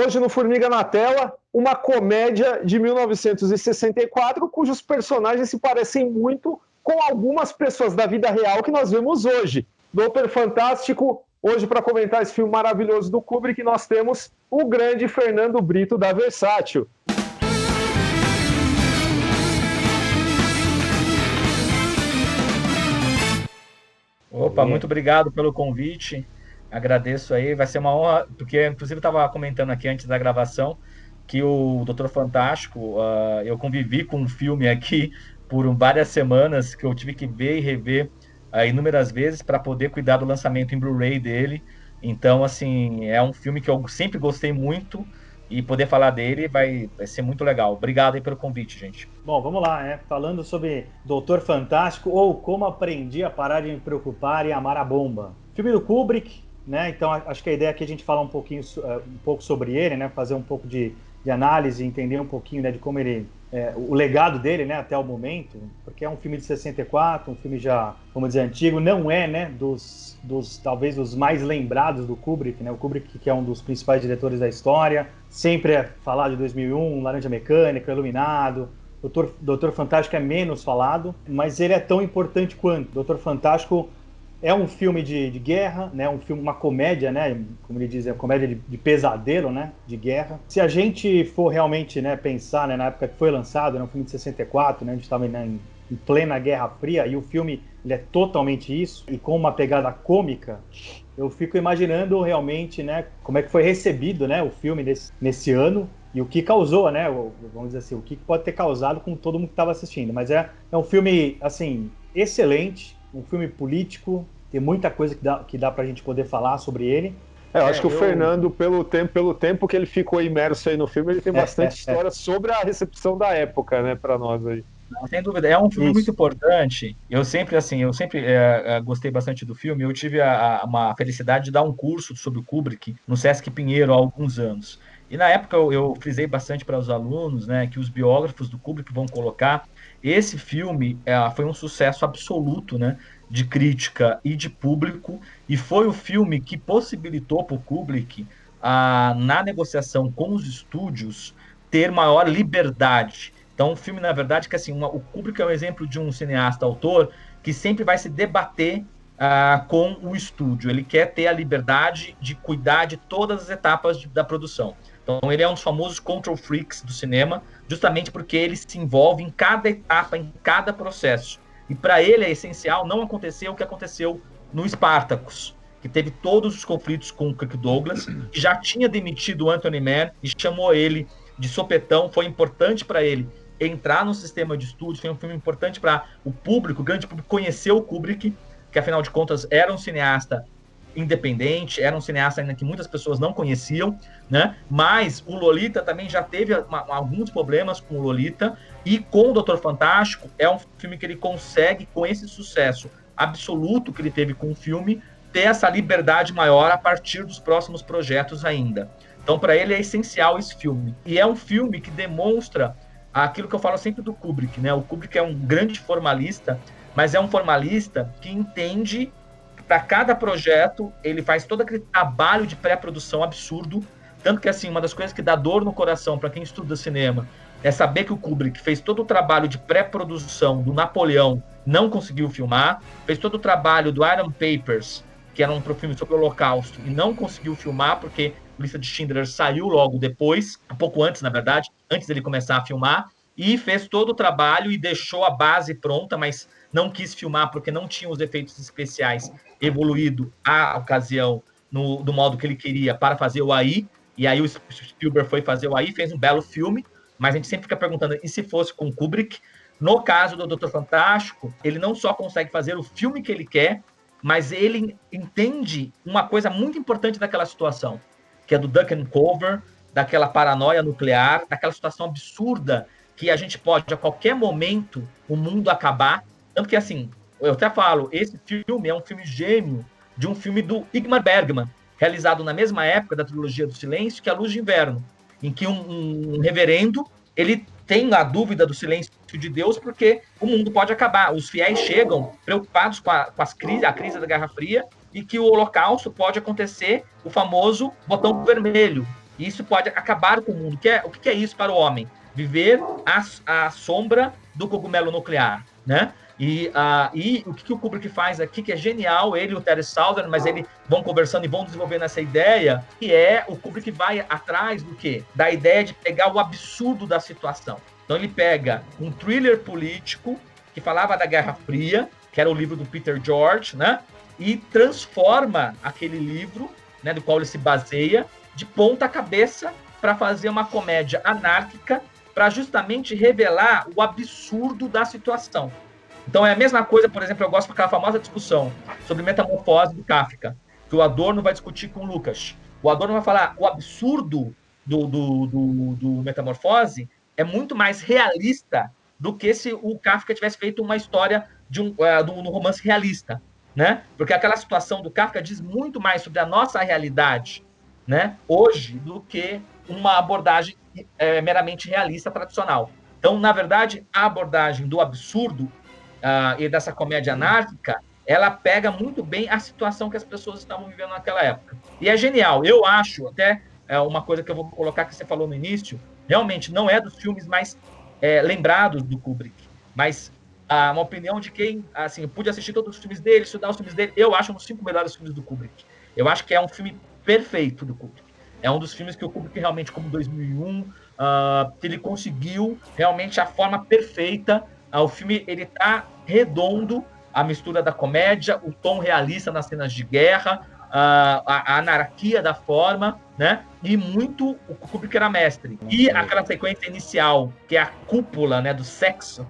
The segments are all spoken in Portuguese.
Hoje no Formiga na Tela, uma comédia de 1964, cujos personagens se parecem muito com algumas pessoas da vida real que nós vemos hoje. Doutor Fantástico, hoje para comentar esse filme maravilhoso do Kubrick, nós temos o grande Fernando Brito da Versátil. Opa, muito obrigado pelo convite, agradeço aí, vai ser uma honra, porque inclusive estava comentando aqui antes da gravação que o Doutor Fantástico, eu convivi com um filme aqui por várias semanas, que eu tive que ver e rever inúmeras vezes para poder cuidar do lançamento em Blu-ray dele. Então, assim, é um filme que eu sempre gostei muito e poder falar dele vai ser muito legal. Obrigado aí pelo convite, gente. Bom, vamos lá, né? Falando sobre Doutor Fantástico ou Como Aprendi a Parar de Me Preocupar e Amar a Bomba. Filme do Kubrick, né? Então acho que a ideia aqui é a gente falar um pouco sobre ele, né? Fazer um pouco de análise, entender um pouquinho, né, de como ele... o legado dele, né, até o momento, porque é um filme de 64, um filme já, vamos dizer, antigo, não é, né, talvez os mais lembrados do Kubrick, né, o Kubrick que é um dos principais diretores da história, sempre é falado de 2001, Laranja Mecânica, Iluminado, Doutor Fantástico é menos falado, mas ele é tão importante quanto. Doutor Fantástico é um filme de guerra, né? Uma comédia, né? Como ele diz, é uma comédia de pesadelo, né? De guerra. Se a gente for realmente, né, pensar, né, na época que foi lançado, né, um filme de 64, né, a gente estava, né, em plena Guerra Fria, e o filme ele é totalmente isso, e com uma pegada cômica, eu fico imaginando realmente, né, como é que foi recebido, né, o filme nesse ano, e o que causou, né, vamos dizer assim, o que pode ter causado com todo mundo que estava assistindo. Mas é um filme, assim, excelente, um filme político, tem muita coisa que dá pra gente poder falar sobre ele. Eu acho que o Fernando, pelo tempo que ele ficou imerso aí no filme, ele tem bastante história sobre a recepção da época, né, pra nós aí. Não, sem dúvida, é um filme muito importante. Eu sempre gostei bastante do filme. Eu tive uma felicidade de dar um curso sobre o Kubrick no Sesc Pinheiro há alguns anos. E na época eu frisei bastante para os alunos, né, que os biógrafos do Kubrick vão colocar. Esse filme foi um sucesso absoluto, né, de crítica e de público, e foi o filme que possibilitou para o Kubrick, na negociação com os estúdios, ter maior liberdade. Então, o filme, na verdade, que assim, o Kubrick é um exemplo de um cineasta-autor que sempre vai se debater com o estúdio. Ele quer ter a liberdade de cuidar de todas as etapas da produção. Então, ele é um dos famosos control freaks do cinema, justamente porque ele se envolve em cada etapa, em cada processo. E para ele é essencial não acontecer o que aconteceu no Spartacus, que teve todos os conflitos com o Kirk Douglas, que já tinha demitido o Anthony Mann e chamou ele de sopetão. Foi importante para ele entrar no sistema de estúdio, foi um filme importante para o público, o grande público, conhecer o Kubrick, que afinal de contas era um cineasta independente, era um cineasta ainda que muitas pessoas não conheciam, né? Mas o Lolita também já teve alguns problemas com o Lolita, e com o Doutor Fantástico é um filme que ele consegue, com esse sucesso absoluto que ele teve com o filme, ter essa liberdade maior a partir dos próximos projetos ainda. Então, para ele é essencial esse filme. E é um filme que demonstra aquilo que eu falo sempre do Kubrick, né? O Kubrick é um grande formalista, mas é um formalista que entende para cada projeto, ele faz todo aquele trabalho de pré-produção absurdo, tanto que, assim, uma das coisas que dá dor no coração para quem estuda cinema é saber que o Kubrick fez todo o trabalho de pré-produção do Napoleão, não conseguiu filmar, fez todo o trabalho do Iron Papers, que era um filme sobre o Holocausto, e não conseguiu filmar, porque a Lista de Schindler saiu logo depois, um pouco antes, na verdade, antes dele começar a filmar, e fez todo o trabalho e deixou a base pronta, mas não quis filmar porque não tinha os efeitos especiais evoluído à ocasião do modo que ele queria para fazer o AI, e aí o Spielberg foi fazer o AI, fez um belo filme, mas a gente sempre fica perguntando, e se fosse com Kubrick? No caso do Doutor Fantástico, ele não só consegue fazer o filme que ele quer, mas ele entende uma coisa muito importante daquela situação, que é do duck and cover, daquela paranoia nuclear, daquela situação absurda que a gente pode, a qualquer momento, o mundo acabar. Tanto que, assim, eu até falo, esse filme é um filme gêmeo de um filme do Ingmar Bergman, realizado na mesma época da trilogia do Silêncio, que é A Luz de Inverno, em que um reverendo, ele tem a dúvida do silêncio de Deus porque o mundo pode acabar. Os fiéis chegam preocupados com a crise da Guerra Fria, e que o Holocausto pode acontecer, o famoso botão vermelho, E isso pode acabar com o mundo. O que é isso para o homem? Viver à sombra do cogumelo nuclear, né? E o que o Kubrick faz aqui, que é genial, ele e o Terry Southern, mas eles vão conversando e vão desenvolvendo essa ideia, que é o Kubrick vai atrás do quê? Da ideia de pegar o absurdo da situação. Então ele pega um thriller político que falava da Guerra Fria, que era o livro do Peter George, né? E transforma aquele livro, né, do qual ele se baseia, de ponta cabeça para fazer uma comédia anárquica para justamente revelar o absurdo da situação. Então é a mesma coisa, por exemplo, eu gosto daquela famosa discussão sobre Metamorfose do Kafka, que o Adorno vai discutir com o Lucas. O Adorno vai falar o absurdo do Metamorfose é muito mais realista do que se o Kafka tivesse feito uma história de um romance realista, né? Porque aquela situação do Kafka diz muito mais sobre a nossa realidade, né, hoje, do que uma abordagem meramente realista tradicional. Então, na verdade, a abordagem do absurdo e dessa comédia anárquica, ela pega muito bem a situação que as pessoas estavam vivendo naquela época. E é genial. Eu acho, até uma coisa que eu vou colocar que você falou no início, realmente não é dos filmes mais lembrados do Kubrick, mas uma opinião de quem, assim, eu pude assistir todos os filmes dele, estudar os filmes dele, eu acho um dos 5 melhores filmes do Kubrick. Eu acho que é um filme perfeito do Kubrick. É um dos filmes que o Kubrick realmente, como 2001, ele conseguiu realmente a forma perfeita. O filme, ele tá redondo, a mistura da comédia, o tom realista nas cenas de guerra, a anarquia da forma, né? E muito o Kubrick era mestre. E aquela sequência inicial, que é a cúpula, né, do sexo,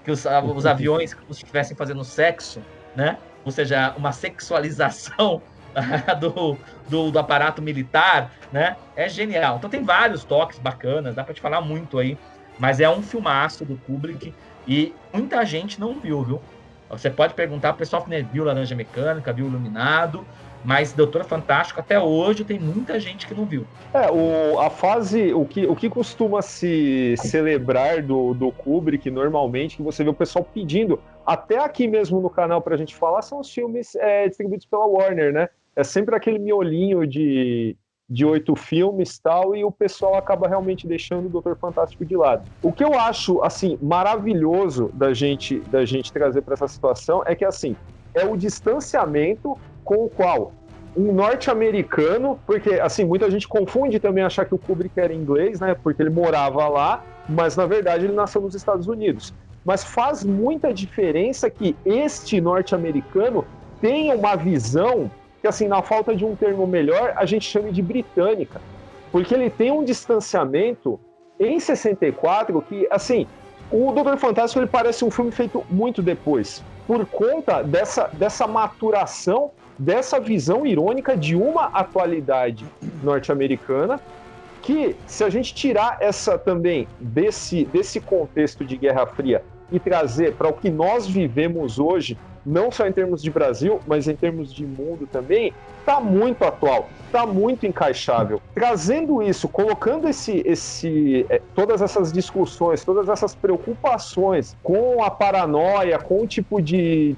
que os aviões como se estivessem fazendo sexo, né? Ou seja, uma sexualização do aparato militar, né? É genial. Então tem vários toques bacanas, dá para te falar muito aí, mas é um filmaço do Kubrick e muita gente não viu. Você pode perguntar, o pessoal que viu Laranja Mecânica, viu Iluminado, mas Doutor Fantástico até hoje tem muita gente que não viu. A fase, o que costuma se celebrar do Kubrick normalmente, que você vê o pessoal pedindo, até aqui mesmo no canal pra gente falar, são os filmes distribuídos pela Warner, né? É sempre aquele miolinho de 8 filmes e tal, e o pessoal acaba realmente deixando o Doutor Fantástico de lado. O que eu acho, assim, maravilhoso da gente trazer para essa situação é que, assim, é o distanciamento com o qual um norte-americano, porque, assim, muita gente confunde também achar que o Kubrick era inglês, né, porque ele morava lá, mas, na verdade, ele nasceu nos Estados Unidos. Mas faz muita diferença que este norte-americano tenha uma visão que, assim, na falta de um termo melhor, a gente chama de britânica, porque ele tem um distanciamento em 64 que, assim, o Doutor Fantástico ele parece um filme feito muito depois, por conta dessa maturação, dessa visão irônica de uma atualidade norte-americana, que, se a gente tirar essa também desse contexto de Guerra Fria e trazer para o que nós vivemos hoje, não só em termos de Brasil, mas em termos de mundo também, está muito atual, está muito encaixável. Trazendo isso, colocando todas essas discussões, todas essas preocupações com a paranoia, com o tipo de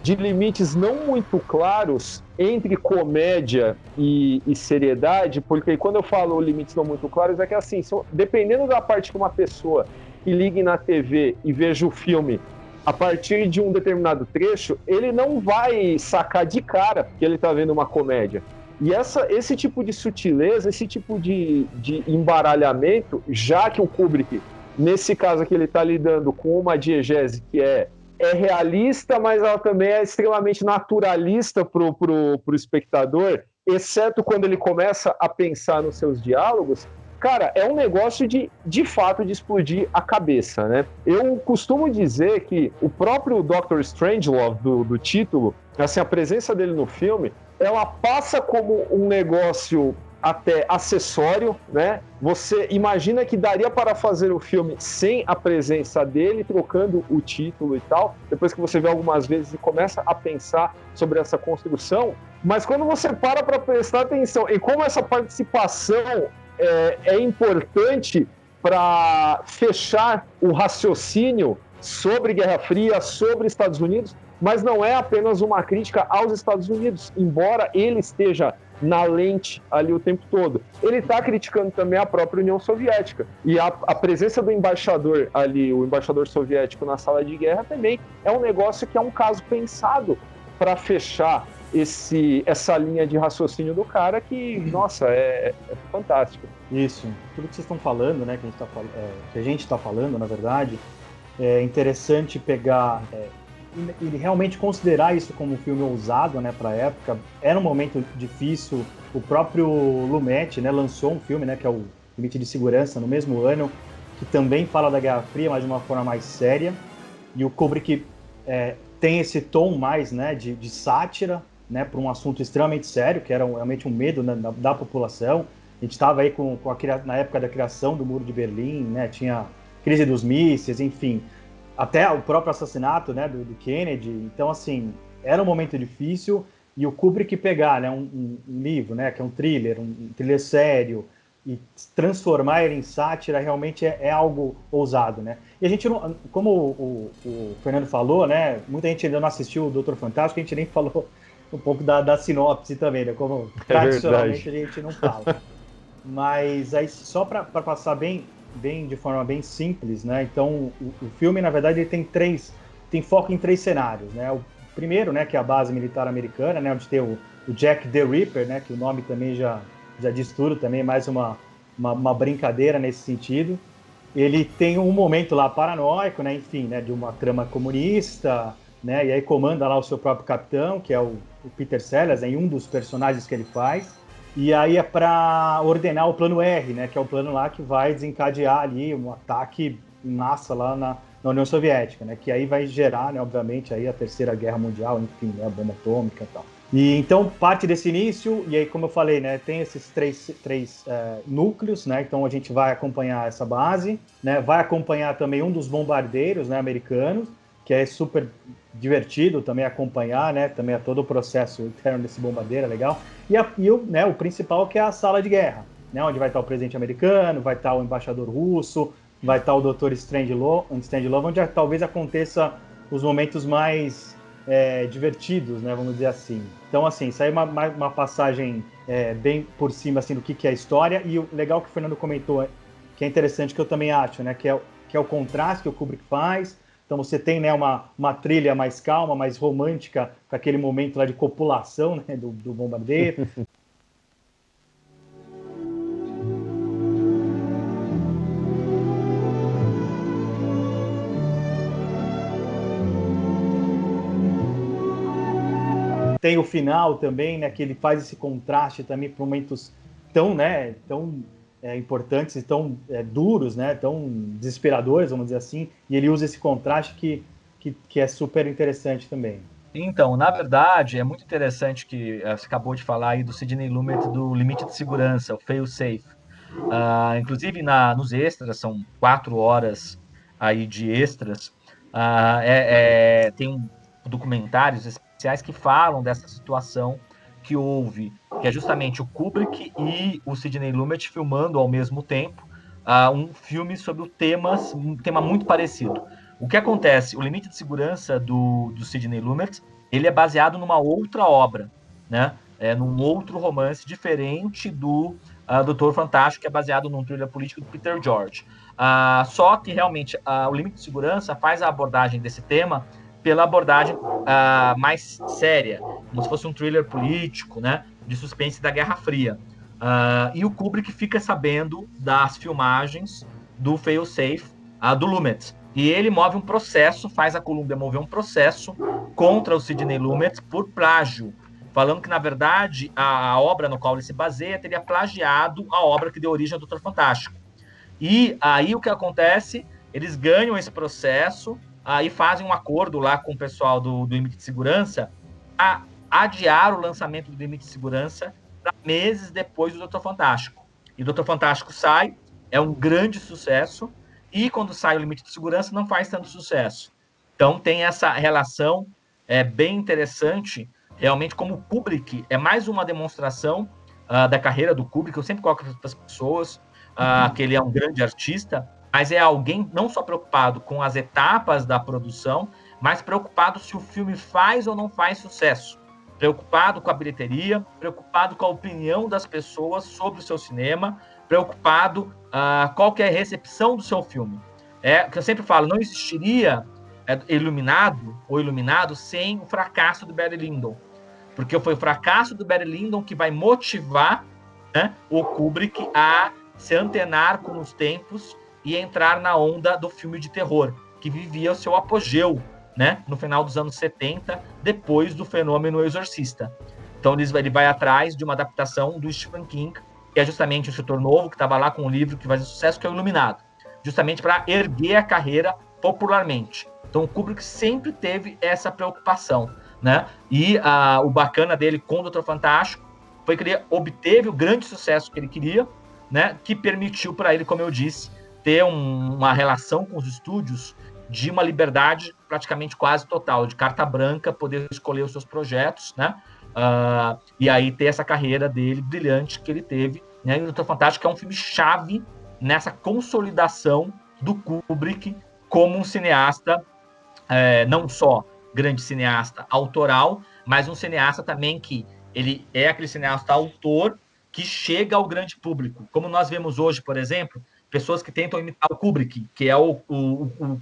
limites não muito claros entre comédia e seriedade, porque quando eu falo limites não muito claros, é que, assim, dependendo da parte que uma pessoa que ligue na TV e veja o filme a partir de um determinado trecho, ele não vai sacar de cara que ele está vendo uma comédia. E esse tipo de sutileza, esse tipo de embaralhamento, já que o Kubrick, nesse caso aqui, ele está lidando com uma diegese que é realista, mas ela também é extremamente naturalista pro espectador, exceto quando ele começa a pensar nos seus diálogos. Cara, é um negócio de fato de explodir a cabeça, né? Eu costumo dizer que o próprio Dr. Strangelove do título, assim, a presença dele no filme, ela passa como um negócio até acessório, né? Você imagina que daria para fazer o filme sem a presença dele, trocando o título e tal, depois que você vê algumas vezes e começa a pensar sobre essa construção, mas quando você para prestar atenção em como essa participação é importante para fechar o raciocínio sobre Guerra Fria, sobre Estados Unidos, mas não é apenas uma crítica aos Estados Unidos, embora ele esteja na lente ali o tempo todo. Ele está criticando também a própria União Soviética. E a presença do embaixador ali, o embaixador soviético na sala de guerra também é um negócio que é um caso pensado para fechar essa linha de raciocínio do cara que, nossa, é fantástico. Isso. Tudo que vocês estão falando, né, que a gente está falando, na verdade, é interessante pegar... ele realmente considerar isso como um filme ousado, né, para a época. Era um momento difícil. O próprio Lumet, né, lançou um filme, né, que é o Limite de Segurança, no mesmo ano, que também fala da Guerra Fria, mas de uma forma mais séria. E o Kubrick tem esse tom mais, né, de sátira, né, para um assunto extremamente sério, que era realmente um medo, né, da população. A gente estava aí na época da criação do Muro de Berlim, né, tinha crise dos mísseis, enfim... Até o próprio assassinato, né, do Kennedy. Então, assim, era um momento difícil. E o Kubrick pegar, né, um livro, né, que é um thriller sério, e transformar ele em sátira, realmente é algo ousado, né? E a gente não... Como o Fernando falou, né, muita gente ainda não assistiu o Doutor Fantástico, a gente nem falou um pouco da sinopse também, né? Como tradicionalmente a gente não fala. Mas aí, só para passar de forma bem simples, né? Então, o filme, na verdade, ele tem foco em 3 cenários, né? O primeiro, né, que é a base militar americana, né, onde tem o Jack the Ripper, né, que o nome também já diz tudo, também é mais uma brincadeira nesse sentido. Ele tem um momento lá paranoico, né, enfim, né, de uma trama comunista, né, e aí comanda lá o seu próprio capitão, que é o Peter Sellers, né, um dos personagens que ele faz. E aí é para ordenar o plano R, né, que é o plano lá que vai desencadear ali um ataque em massa lá na União Soviética, né, que aí vai gerar, né, obviamente, aí a Terceira Guerra Mundial, enfim, né, a bomba atômica e tal. E então parte desse início, e aí como eu falei, né, tem esses três núcleos, né, então a gente vai acompanhar essa base, né, vai acompanhar também um dos bombardeiros, né, americanos, que é super divertido também acompanhar, né? Também é todo o processo interno desse bombardeiro, é legal. O principal, que é a sala de guerra, né? Onde vai estar o presidente americano, vai estar o embaixador russo, vai estar o Dr. Strangelove, onde talvez aconteça os momentos mais divertidos, né? Vamos dizer assim. Então, assim, isso aí é uma passagem bem por cima, assim, do que é a história. E o legal que o Fernando comentou, que é interessante, que eu também acho, né? Que é o contraste que o Kubrick faz. Então você tem, né, uma trilha mais calma, mais romântica, com aquele momento lá de copulação, né, do bombardeio. Tem o final também, né, que ele faz esse contraste também para momentos tão importantes e tão duros, né, tão desesperadores, vamos dizer assim, e ele usa esse contraste que é super interessante também. Então, na verdade, é muito interessante que você acabou de falar aí do Sidney Lumet, do Limite de Segurança, o Fail Safe. Inclusive, nos extras, são 4 horas aí de extras, tem documentários especiais que falam dessa situação que houve, que é justamente o Kubrick e o Sidney Lumet filmando ao mesmo tempo um filme sobre um tema muito parecido. O que acontece? O Limite de Segurança do Sidney Lumet, ele é baseado numa outra obra, né? Num outro romance diferente do Doutor Fantástico, que é baseado num thriller político do Peter George. Só que realmente o Limite de Segurança faz a abordagem desse tema pela abordagem mais séria, como se fosse um thriller político, né, de suspense da Guerra Fria. E o Kubrick fica sabendo das filmagens do Fail Safe do Lumet. E ele move um processo, faz a Columbia mover um processo contra o Sidney Lumet por plágio, falando que, na verdade, a obra no qual ele se baseia teria plagiado a obra que deu origem ao Doutor Fantástico. E aí o que acontece? Eles ganham esse processo, e fazem um acordo lá com o pessoal do Limite de Segurança a adiar o lançamento do Limite de Segurança para meses depois do Doutor Fantástico. E o Doutor Fantástico sai, é um grande sucesso, e quando sai o Limite de Segurança não faz tanto sucesso. Então tem essa relação bem interessante, realmente, como o Kubrick é mais uma demonstração da carreira do Kubrick. Eu sempre coloco para as pessoas que ele é um grande artista, mas é alguém não só preocupado com as etapas da produção, mas preocupado se o filme faz ou não faz sucesso. preocupado com a bilheteria, preocupado com a opinião das pessoas sobre o seu cinema, preocupado qual que é a recepção do seu filme. O que eu sempre falo, não existiria Iluminado sem o fracasso do Barry Lyndon, porque foi o fracasso do Barry Lyndon que vai motivar, né, o Kubrick a se antenar com os tempos e entrar na onda do filme de terror, que vivia o seu apogeu, né, no final dos anos 70, depois do fenômeno Exorcista. Então ele vai atrás de uma adaptação do Stephen King, que é justamente um escritor novo, que estava lá com um livro que faz sucesso, que é o Iluminado, justamente para erguer a carreira popularmente. Então o Kubrick sempre teve essa preocupação, né? E o bacana dele com o Doutor Fantástico foi que ele obteve o grande sucesso que ele queria, né? Que permitiu para ele, como eu disse, ter uma relação com os estúdios de uma liberdade praticamente quase total, de carta branca, poder escolher os seus projetos, né? E aí ter essa carreira dele brilhante que ele teve, né? E o Doutor Fantástico é um filme chave nessa consolidação do Kubrick como um cineasta, não só grande cineasta autoral, mas um cineasta também que ele é aquele cineasta autor que chega ao grande público. Como nós vemos hoje, por exemplo, pessoas que tentam imitar o Kubrick, que é o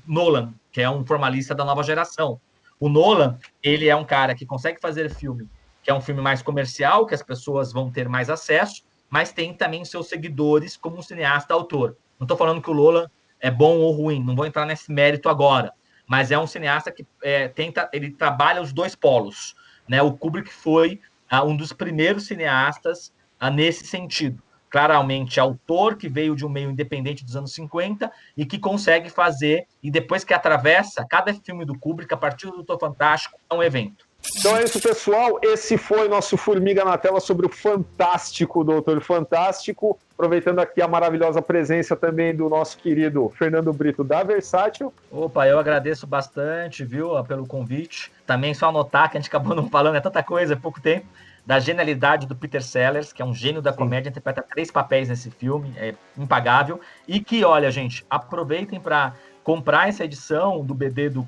Nolan, que é um formalista da nova geração. O Nolan, ele é um cara que consegue fazer filme, que é um filme mais comercial, que as pessoas vão ter mais acesso, mas tem também seus seguidores como um cineasta autor. Não estou falando que o Nolan é bom ou ruim, não vou entrar nesse mérito agora, mas é um cineasta que ele trabalha os dois polos, né? O Kubrick foi um dos primeiros cineastas nesse sentido. Claramente, autor que veio de um meio independente dos anos 50 e que consegue fazer, e depois que atravessa, cada filme do Kubrick, a partir do Doutor Fantástico, é um evento. Então é isso, pessoal. Esse foi nosso Formiga na Tela sobre o fantástico Doutor Fantástico. Aproveitando aqui a maravilhosa presença também do nosso querido Fernando Brito, da Versátil. Opa, eu agradeço bastante, viu, pelo convite. Também só anotar que a gente acabou não falando, é tanta coisa, é pouco tempo, da genialidade do Peter Sellers, que é um gênio da comédia, interpreta 3 papéis nesse filme, é impagável. E que, olha, gente, aproveitem para comprar essa edição do BD do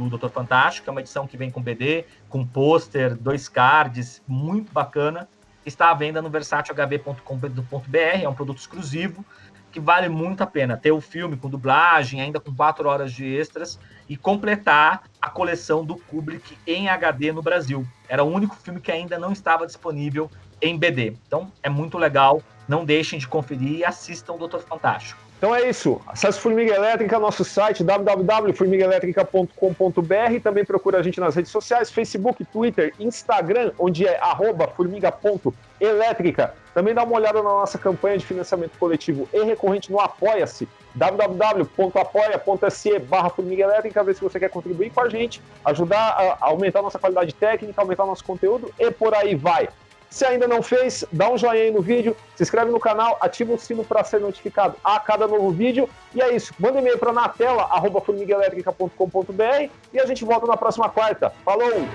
Doutor Fantástico, que é uma edição que vem com BD, com pôster, 2 cards, muito bacana. Está à venda no versatilhb.com.br, é um produto exclusivo, que vale muito a pena ter o filme com dublagem, ainda com 4 horas de extras, e completar a coleção do Kubrick em HD no Brasil. Era o único filme que ainda não estava disponível em BD. Então, é muito legal. Não deixem de conferir e assistam o Doutor Fantástico. Então é isso. Acesse Formiga Elétrica, nosso site www.formigaelétrica.com.br. Também procura a gente nas redes sociais, Facebook, Twitter, Instagram, onde é @formiga.elétrica. Também dá uma olhada na nossa campanha de financiamento coletivo e recorrente no Apoia-se, www.apoia.se/Formiga Elétrica, ver se você quer contribuir com a gente, ajudar a aumentar a nossa qualidade técnica, aumentar o nosso conteúdo e por aí vai. Se ainda não fez, dá um joinha aí no vídeo, se inscreve no canal, ativa o sino para ser notificado a cada novo vídeo. E é isso, manda e-mail para natela@formigaelétrica.com.br e a gente volta na próxima quarta. Falou!